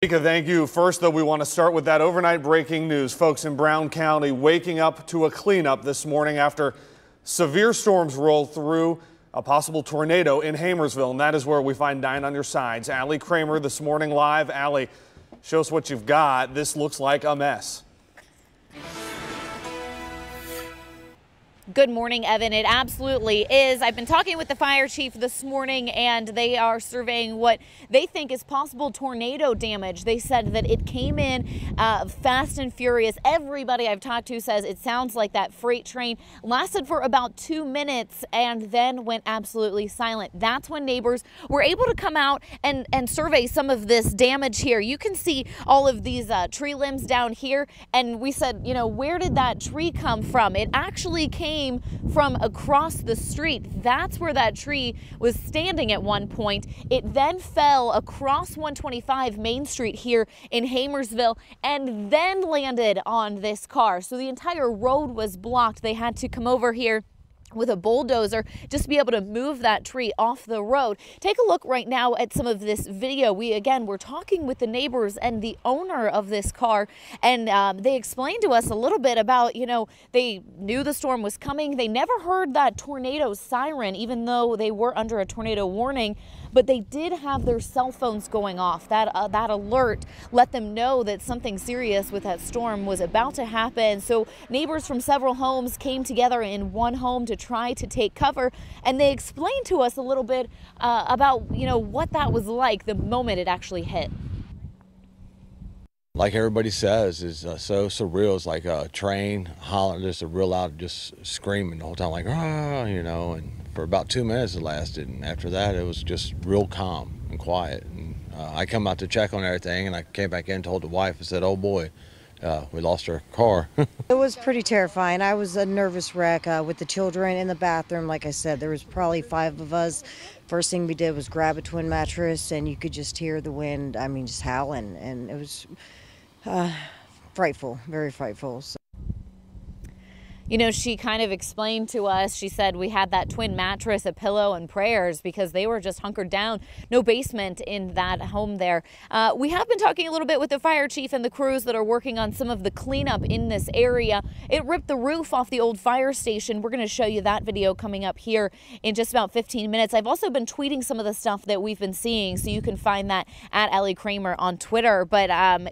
Mika, thank you. First, though, we want to start with that overnight breaking news. Folks in Brown County waking up to a cleanup this morning after severe storms rolled through a possible tornado in Hamersville. And that is where we find Nine on Your Sides. Allie Kramer this morning live. Allie, show us what you've got. This looks like a mess. Good morning, Evan. It absolutely is. I've been talking with the fire chief this morning, and they are surveying what they think is possible tornado damage. They said that it came in fast and furious. Everybody I've talked to says it sounds like that freight train lasted for about 2 minutes and then went absolutely silent. That's when neighbors were able to come out and survey some of this damage here. You can see all of these tree limbs down here, and we said, you know, where did that tree come from? It actually came from across the street. That's where that tree was standing at one point. It then fell across 125 Main Street here in Hamersville and then landed on this car. So the entire road was blocked. They had to come over here with a bulldozer just to be able to move that tree off the road. Take a look right now at some of this video. We're talking with the neighbors and the owner of this car, and they explained to us a little bit about, you know, they knew the storm was coming. They never heard that tornado siren, even though they were under a tornado warning, but they did have their cell phones going off. That alert let them know that something serious with that storm was about to happen. So neighbors from several homes came together in one home to try to take cover, and they explained to us a little bit about, you know, what that was like the moment it actually hit. Like everybody says, is so surreal. It's like a train hollering, just a real loud, just screaming the whole time, like, ah, you know. And for about 2 minutes it lasted, and after that it was just real calm and quiet. And I come out to check on everything, and I came back in and told the wife, I said, oh boy, we lost our car. It was pretty terrifying. I was a nervous wreck with the children in the bathroom. Like I said, there was probably 5 of us. First thing we did was grab a twin mattress, and you could just hear the wind, I mean, just howling. And it was frightful, very frightful. So. You know, she kind of explained to us, she said we had that twin mattress, a pillow, and prayers because they were just hunkered down. No basement in that home there. We have been talking a little bit with the fire chief and the crews that are working on some of the cleanup in this area. It ripped the roof off the old fire station. We're going to show you that video coming up here in just about 15 minutes. I've also been tweeting some of the stuff that we've been seeing, so you can find that at Allie Kramer on Twitter. But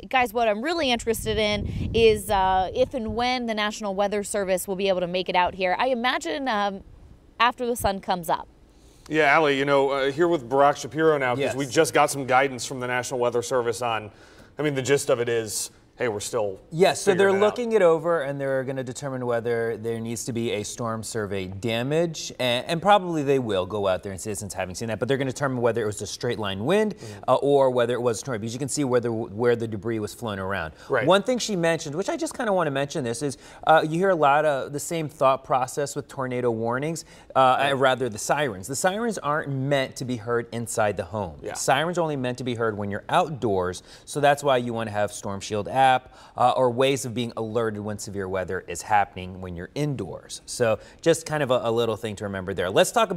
guys, what I'm really interested in is if and when the National Weather Service will be able to make it out here. I imagine after the sun comes up. Yeah, Allie, you know, here with Barack Shapiro now, because Yes. we just got some guidance from the National Weather Service on, I mean, the gist of it is, hey, we're still Yes, so they're figuring it out. looking it over, and they're going to determine whether there needs to be a storm survey damage, and probably they will go out there and citizens having seen that, but they're going to determine whether it was a straight line wind or whether it was a tornado, because you can see where the debris was flown around. Right. One thing she mentioned, which I just kind of want to mention this, is you hear a lot of the same thought process with tornado warnings, rather the sirens. The sirens aren't meant to be heard inside the home. Yeah. Sirens are only meant to be heard when you're outdoors, so that's why you want to have Storm Shield app or ways of being alerted when severe weather is happening when you're indoors. So just kind of a little thing to remember there. Let's talk about